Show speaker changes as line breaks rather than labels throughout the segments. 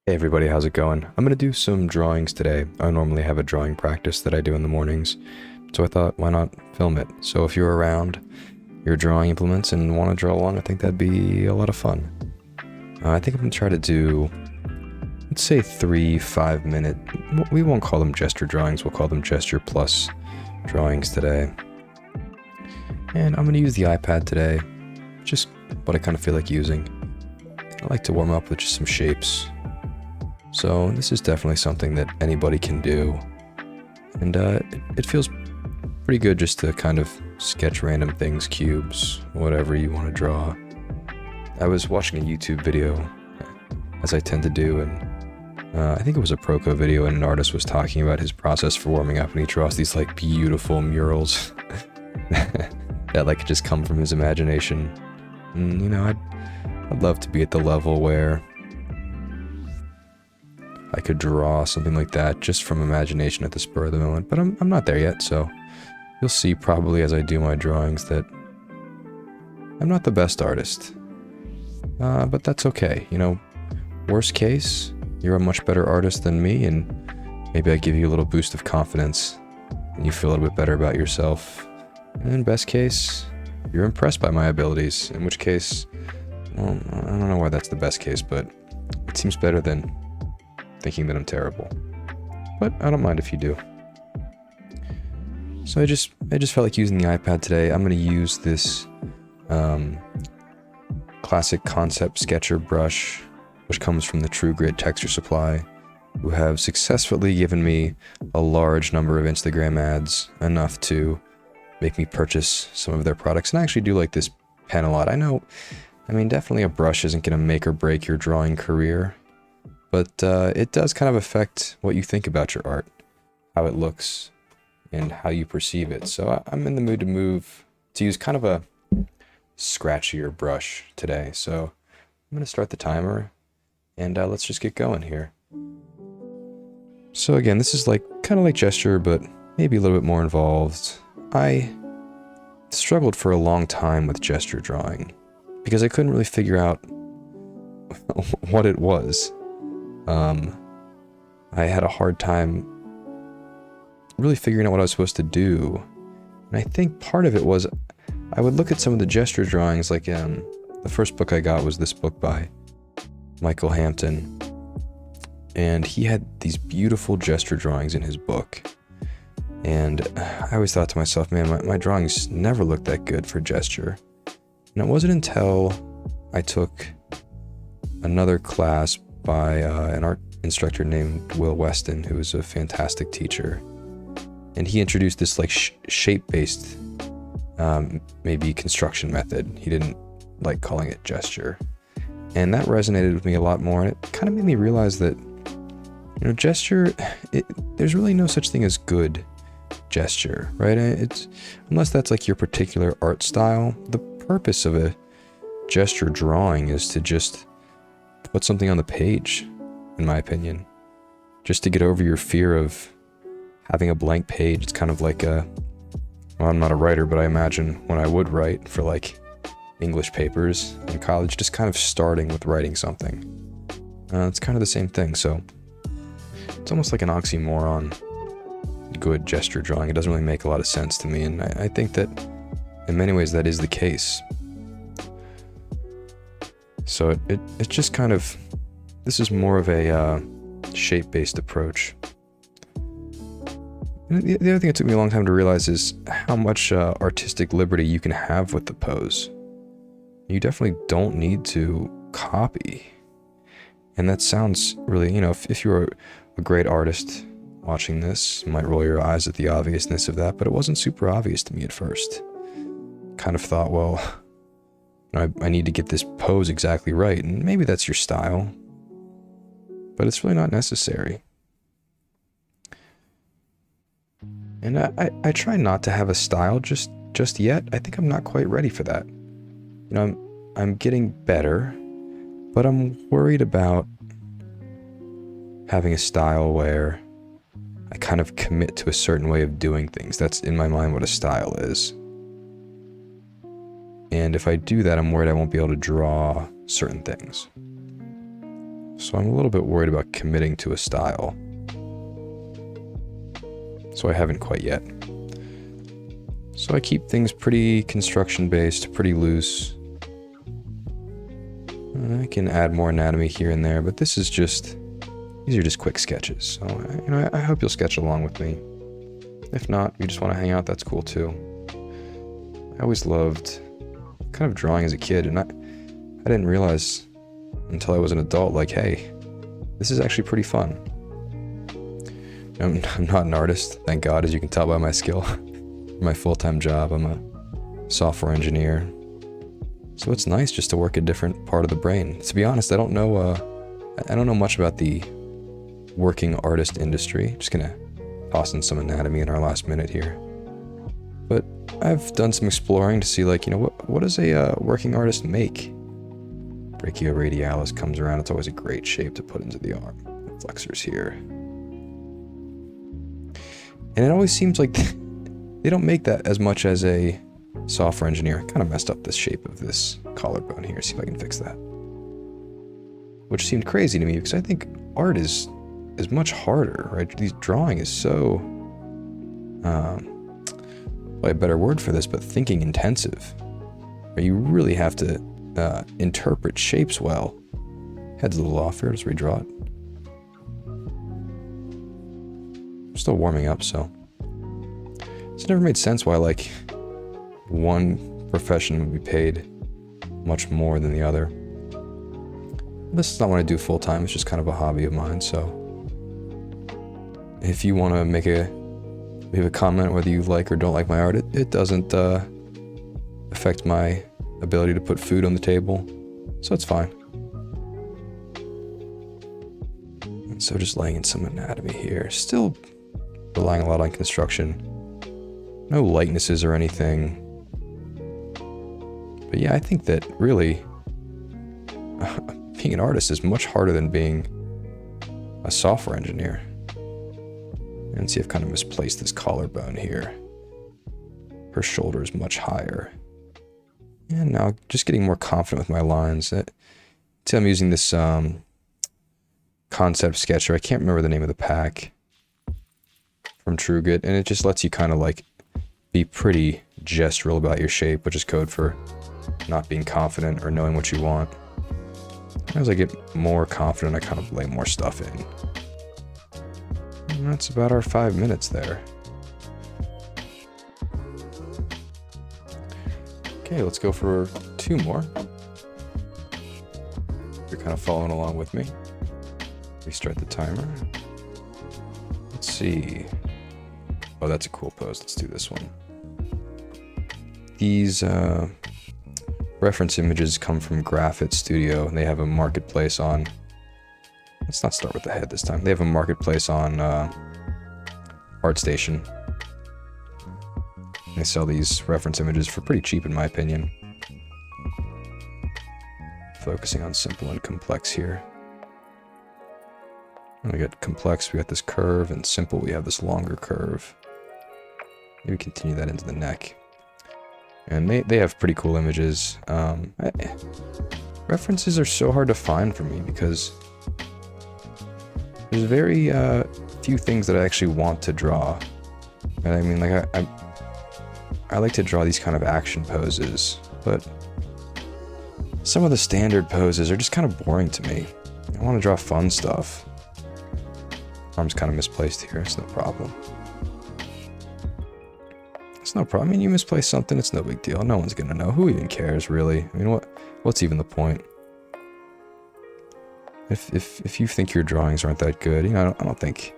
Hey everybody, how's it going? I'm going to do some drawings today. I normally have a drawing practice that I do in the mornings, so I thought, why not film it? So if you're around your drawing implements and want to draw along, I think that'd be a lot of fun. I think I'm going to try to do, let's say 3 5-minute, we won't call them gesture drawings, we'll call them gesture plus drawings today. And I'm going to use the iPad today, just what I kind of feel like using. I like to warm up with just some shapes. So this is definitely something that anybody can do, and it feels pretty good just to kind of sketch random things, cubes, whatever you want to draw. I was watching a YouTube video, as I tend to do, and I think it was a Proco video, and an artist was talking about his process for warming up, and he draws these like beautiful murals that like just come from his imagination. And you know, I'd love to be at the level where I could draw something like that just from imagination at the spur of the moment, but I'm not there yet, so you'll see probably as I do my drawings that I'm not the best artist. But that's okay, you know, worst case, you're a much better artist than me, and maybe I give you a little boost of confidence, and you feel a little bit better about yourself. And in best case, you're impressed by my abilities, in which case, well, I don't know why that's the best case, but it seems better than thinking that I'm terrible. But I don't mind if you do. So I just felt like using the iPad today. I'm going to use this classic concept sketcher brush, which comes from the True Grit Texture Supply, who have successfully given me a large number of Instagram ads, enough to make me purchase some of their products. And I actually do like this pen a lot. I mean, definitely a brush isn't going to make or break your drawing career, but it does kind of affect what you think about your art, how it looks, and how you perceive it. So I'm in the mood to use kind of a scratchier brush today. So I'm going to start the timer, and let's just get going here. So again, this is like kind of like gesture, but maybe a little bit more involved. I struggled for a long time with gesture drawing because I couldn't really figure out what it was. I had a hard time really figuring out what I was supposed to do. And I think part of it was I would look at some of the gesture drawings, like the first book I got was this book by Michael Hampton. And he had these beautiful gesture drawings in his book. And I always thought to myself, man, my drawings never looked that good for gesture. And it wasn't until I took another class by an art instructor named Will Weston, who was a fantastic teacher. And he introduced this like shape-based, maybe construction method. He didn't like calling it gesture. And that resonated with me a lot more. And it kind of made me realize that, you know, gesture, there's really no such thing as good gesture, right? Unless that's like your particular art style. The purpose of a gesture drawing is to just put something on the page, in my opinion. Just to get over your fear of having a blank page. It's kind of like well, I'm not a writer, but I imagine when I would write for like English papers in college, just kind of starting with writing something. It's kind of the same thing, so it's almost like an oxymoron, good gesture drawing. It doesn't really make a lot of sense to me, and I think that in many ways that is the case. So it just kind of, this is more of a shape-based approach. And the other thing it took me a long time to realize is how much artistic liberty you can have with the pose. You definitely don't need to copy. And that sounds really, you know, if you're a great artist watching this, you might roll your eyes at the obviousness of that, but it wasn't super obvious to me at first. Kind of thought, well, I need to get this pose exactly right, and maybe that's your style, but it's really not necessary. And I try not to have a style just yet. I think I'm not quite ready for that. You know, I'm getting better, but I'm worried about having a style where I kind of commit to a certain way of doing things. That's in my mind what a style is. And if I do that, I'm worried I won't be able to draw certain things. So I'm a little bit worried about committing to a style. So I haven't quite yet. So I keep things pretty construction-based, pretty loose. I can add more anatomy here and there, but these are just quick sketches. So, I hope you'll sketch along with me. If not, you just want to hang out, that's cool too. I always loved kind of drawing as a kid, and I didn't realize until I was an adult, like, hey, this is actually pretty fun. I'm not an artist, thank God, as you can tell by my skill. My full-time job, I'm a software engineer. So it's nice just to work a different part of the brain. To be honest, I don't know much about the working artist industry. Just gonna toss in some anatomy in our last minute here. But I've done some exploring to see, like, what does a working artist make? Brachioradialis comes around. It's always a great shape to put into the arm. Flexors here. And it always seems like they don't make that as much as a software engineer. I kind of messed up the shape of this collarbone here. See if I can fix that. Which seemed crazy to me because I think art is much harder, right? Drawing is so, a better word for this, but thinking intensive. Right? You really have to interpret shapes well. Head's a little off here. Let's redraw it. I'm still warming up, so it's never made sense why, like, one profession would be paid much more than the other. This is not what I do full time. It's just kind of a hobby of mine. So if you want to leave a comment whether you like or don't like my art, it doesn't affect my ability to put food on the table, so it's fine. And so just laying in some anatomy here, still relying a lot on construction. No likenesses or anything. But yeah, I think that really being an artist is much harder than being a software engineer. And see, I've kind of misplaced this collarbone here. Her shoulder is much higher. And now just getting more confident with my lines. See, I'm using this concept sketcher. I can't remember the name of the pack from TrueGit, and it just lets you kind of like be pretty gestural about your shape, which is code for not being confident or knowing what you want. As I get more confident, I kind of lay more stuff in. And that's about our 5 minutes there. Okay, let's go for 2 more. You're kind of following along with me. Restart the timer. Let's see. Oh, that's a cool pose. Let's do this one. These reference images come from Grafit Studio, and they have a marketplace on... Let's not start with the head this time. They have a marketplace on ArtStation. They sell these reference images for pretty cheap, in my opinion. Focusing on simple and complex here. And we got complex, we got this curve, and simple, we have this longer curve. Maybe continue that into the neck. And they have pretty cool images. References are so hard to find for me because there's very few things that I actually want to draw. And I mean, like, I like to draw these kind of action poses, but some of the standard poses are just kind of boring to me. I want to draw fun stuff. Arm's kind of misplaced here, it's no problem. It's no problem. I mean, you misplace something, it's no big deal. No one's gonna know. Who even cares, really? I mean, what's even the point? If you think your drawings aren't that good, you know, I think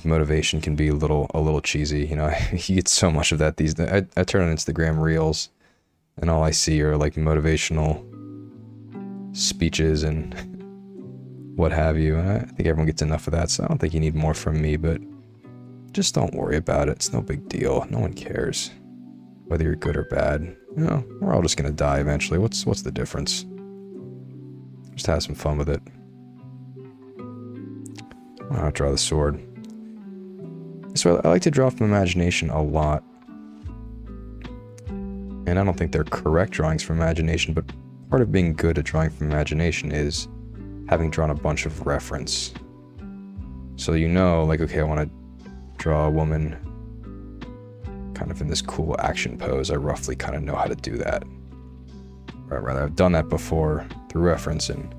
motivation can be a little cheesy. You know, you get so much of that these days. I turn on Instagram Reels, and all I see are like motivational speeches and what have you. And I think everyone gets enough of that, so I don't think you need more from me, but just don't worry about it. It's no big deal. No one cares whether you're good or bad. You know, we're all just gonna die eventually. What's the difference? Just have some fun with it. I'll draw the sword. So I like to draw from imagination a lot. And I don't think they're correct drawings from imagination, but part of being good at drawing from imagination is having drawn a bunch of reference. So you know, like, okay, I want to draw a woman kind of in this cool action pose. I roughly kind of know how to do that. Or rather, I've done that before through reference, and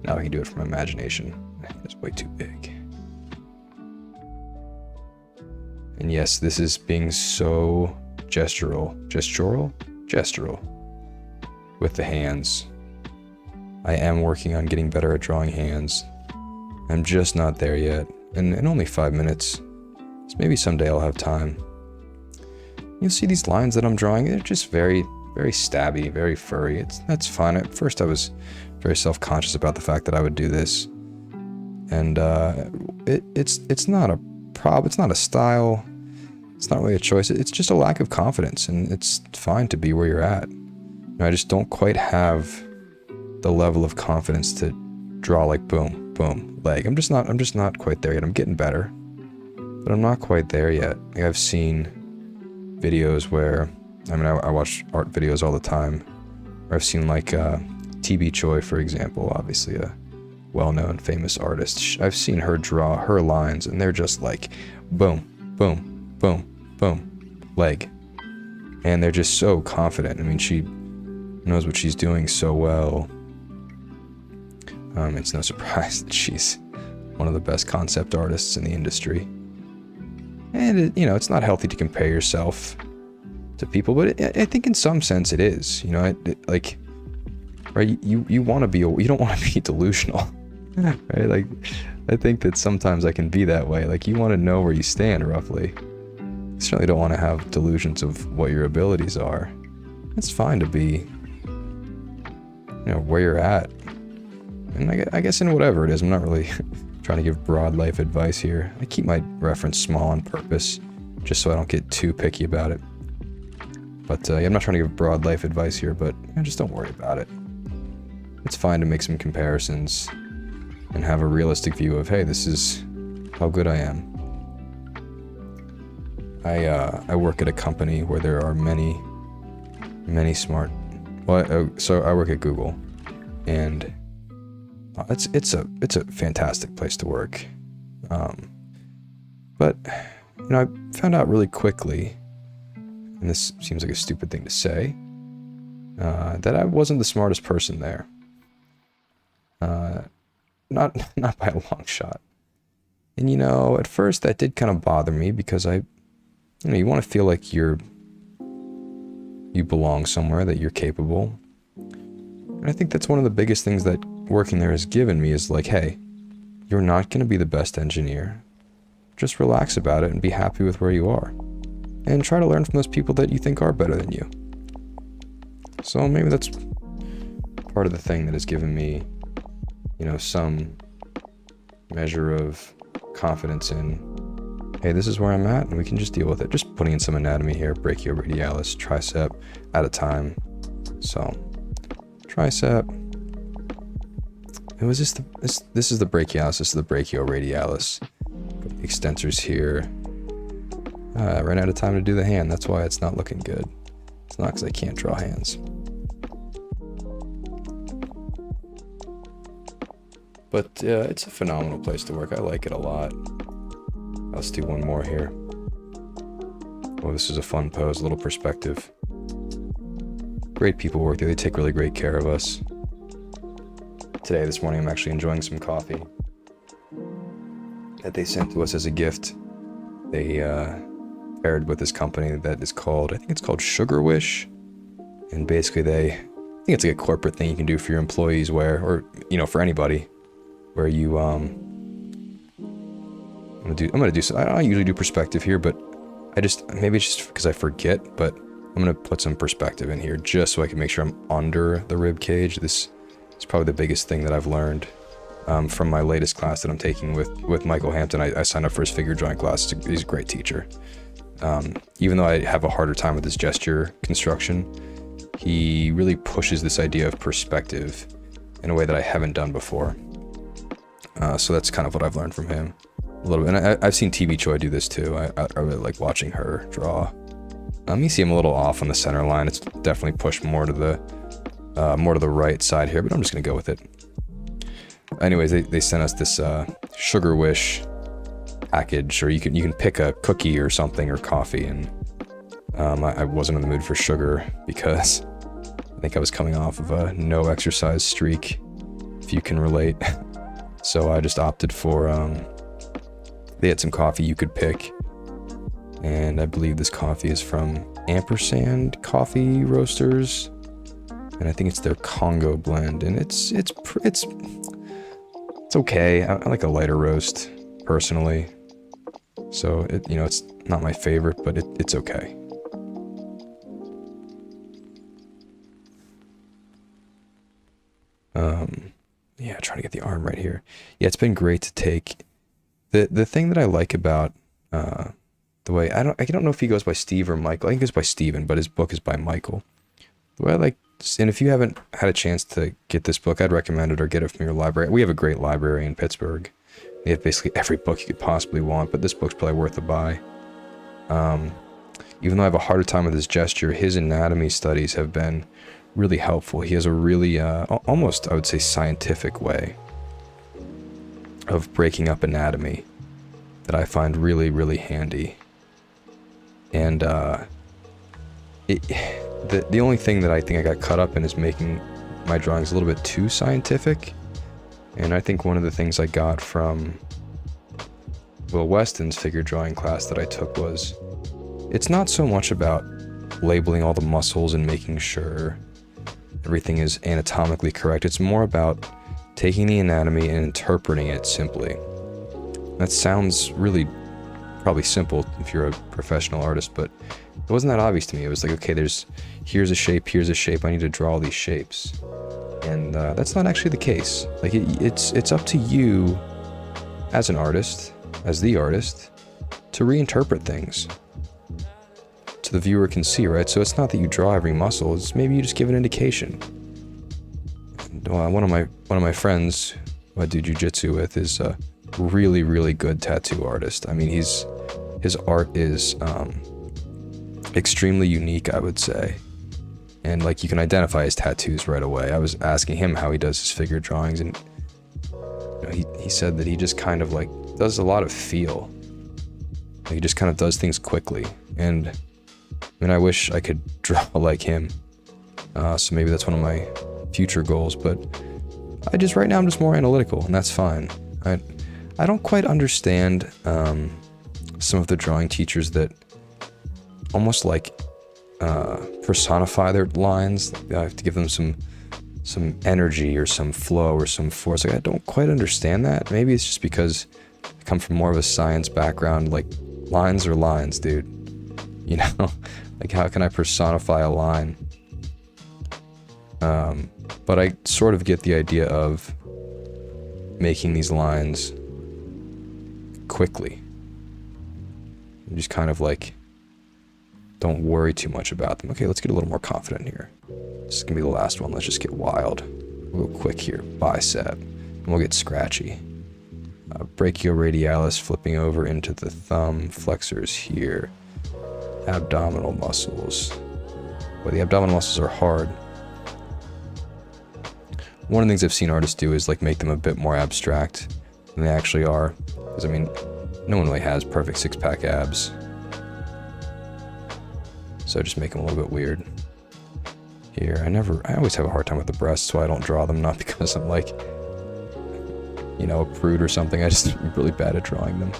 now I can do it from imagination. It's way too big. And yes, this is being so gestural with the hands. I am working on getting better at drawing hands. I'm just not there yet. And in only 5 minutes. So maybe someday I'll have time. You'll see these lines that I'm drawing, they're just very, very stabby, very furry. That's fine. At first I was very self-conscious about the fact that I would do this. And it's not a problem, it's not a style, it's not really a choice, it's just a lack of confidence, and it's fine to be where you're at. I just don't quite have the level of confidence to draw like boom, boom, leg. I'm just not quite there yet. I'm getting better, but I'm not quite there yet. Like, I've seen videos where, I watch art videos all the time, where I've seen like TB Choi, for example, obviously a well-known famous artist. I've seen her draw her lines, and they're just like boom, boom, boom, boom, leg. And they're just so confident. I mean, she knows what she's doing so well. It's no surprise that she's one of the best concept artists in the industry. And, it's not healthy to compare yourself to people, but I think in some sense it is. Right? You want to be, you don't want to be delusional. Right? Like, I think that sometimes I can be that way. Like, you want to know where you stand, roughly. You certainly don't want to have delusions of what your abilities are. It's fine to be, where you're at. And I guess in whatever it is, I'm not really trying to give broad life advice here. I keep my reference small on purpose, just so I don't get too picky about it. But I'm not trying to give broad life advice here, but just don't worry about it. It's fine to make some comparisons and have a realistic view of, hey, this is how good I am. I work at a company where there are many smart. So I work at Google, and it's a fantastic place to work. But I found out really quickly, and this seems like a stupid thing to say, that I wasn't the smartest person there. Not by a long shot. And at first that did kind of bother me, because you want to feel like you belong somewhere, that you're capable. And I think that's one of the biggest things that working there has given me, is like, hey, you're not going to be the best engineer. Just relax about it and be happy with where you are. And try to learn from those people that you think are better than you. So maybe that's part of the thing that has given me, some measure of confidence in, hey, this is where I'm at, and we can just deal with it. Just putting in some anatomy here, brachioradialis, tricep at a time. So, tricep. And was this is the brachialis, this is the brachioradialis. Put the extensors here. I ran out of time to do the hand, that's why it's not looking good. It's not because I can't draw hands. But it's a phenomenal place to work. I like it a lot. Let's do one more here. Oh, this is a fun pose, a little perspective. Great people work there. They take really great care of us. This morning, I'm actually enjoying some coffee that they sent to us as a gift. They paired with this company that is called, I think it's called Sugar Wish. And basically I think it's like a corporate thing you can do for your employees or for anybody, where you, I'm gonna do some, I don't usually do perspective here, but maybe it's just because I forget, but I'm gonna put some perspective in here just so I can make sure I'm under the rib cage. This is probably the biggest thing that I've learned from my latest class that I'm taking with Michael Hampton. I signed up for his figure drawing class. He's a great teacher. Even though I have a harder time with his gesture construction, he really pushes this idea of perspective in a way that I haven't done before. So that's kind of what I've learned from him a little bit. And I've seen TB Choi do this too. I really like watching her draw. You see I'm a little off on the center line. It's definitely pushed more to the right side here, but I'm just gonna go with it. Anyways, they sent us this Sugar Wish package, or you can pick a cookie or something, or coffee, and I wasn't in the mood for sugar because I think I was coming off of a no exercise streak, if you can relate. So I just opted for, they had some coffee you could pick, and I believe this coffee is from Ampersand Coffee Roasters, and I think it's their Congo blend, and it's okay. I like a lighter roast personally, so it's not my favorite, but it's okay. Yeah, trying to get the arm right here. Yeah, it's been great to take the thing that I like about the way I don't know if he goes by Steve or Michael. I think he goes by Steven, but his book is by Michael. The way I like, and if you haven't had a chance to get this book, I'd recommend it, or get it from your library. We have a great library in Pittsburgh. They have basically every book you could possibly want, but this book's probably worth a buy. Even though I have a harder time with his gesture, his anatomy studies have been really helpful. He has a really, almost, I would say, scientific way of breaking up anatomy that I find really, really handy. And the only thing that I think I got caught up in is making my drawings a little bit too scientific. And I think one of the things I got from Will Weston's figure drawing class that I took was, it's not so much about labeling all the muscles and making sure everything is anatomically correct. It's more about taking the anatomy and interpreting it simply. That sounds really probably simple if you're a professional artist, but it wasn't that obvious to me. It was like, okay, here's a shape, I need to draw all these shapes. And that's not actually the case. Like, it's up to you as an artist, as the artist, to reinterpret things so the viewer can see, right? So it's not that you draw every muscle, it's maybe you just give an indication. And, one of my friends who I do jiu-jitsu with is a really, really good tattoo artist. I mean, his art is extremely unique, I would say. And like, you can identify his tattoos right away. I was asking him how he does his figure drawings, and he said that he just kind of like does a lot of feel. He just kind of does things quickly. And I mean, I wish I could draw like him. So maybe that's one of my future goals, but right now I'm just more analytical, and that's fine. I don't quite understand some of the drawing teachers that almost like personify their lines. I have to give them some energy or some flow or some force. Like, I don't quite understand that. Maybe it's just because I come from more of a science background. Like, lines are lines, dude. Like, how can I personify a line? But I sort of get the idea of making these lines quickly. Just kind of like, don't worry too much about them. Okay, let's get a little more confident here. This is gonna be the last one. Let's just get wild. We'll go quick here. Bicep. And we'll get scratchy. Brachioradialis flipping over into the thumb flexors here. Abdominal muscles. Well, the abdominal muscles are hard. One of the things I've seen artists do is like make them a bit more abstract than they actually are. Because I mean, no one really has perfect six-pack abs. So just make them a little bit weird. Here, I always have a hard time with the breasts, so I don't draw them, not because I'm like, a prude or something. I just am really bad at drawing them.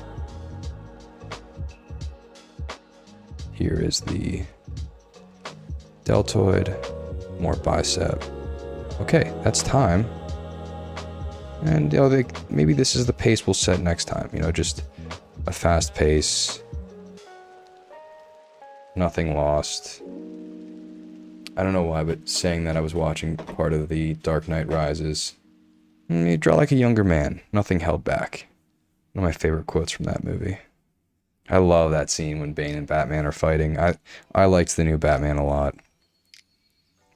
Here is the deltoid, more bicep. Okay, that's time. And maybe this is the pace we'll set next time. Just a fast pace. Nothing lost. I don't know why, but saying that, I was watching part of The Dark Knight Rises. You draw like a younger man. Nothing held back. One of my favorite quotes from that movie. I love that scene when Bane and Batman are fighting. I liked the new Batman a lot.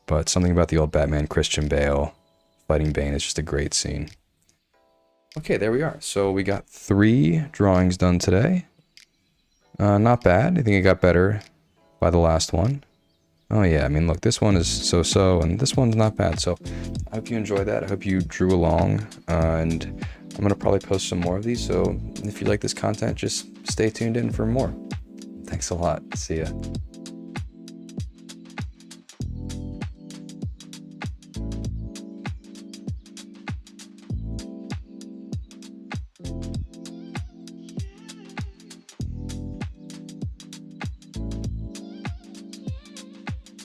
But something about the old Batman, Christian Bale, fighting Bane is just a great scene. Okay, there we are. So we got 3 drawings done today. Not bad. I think it got better by the last one. Oh yeah, I mean, look, this one is so-so, and this one's not bad. So I hope you enjoyed that. I hope you drew along, and I'm gonna probably post some more of these. So if you like this content, just stay tuned in for more. Thanks a lot. See ya.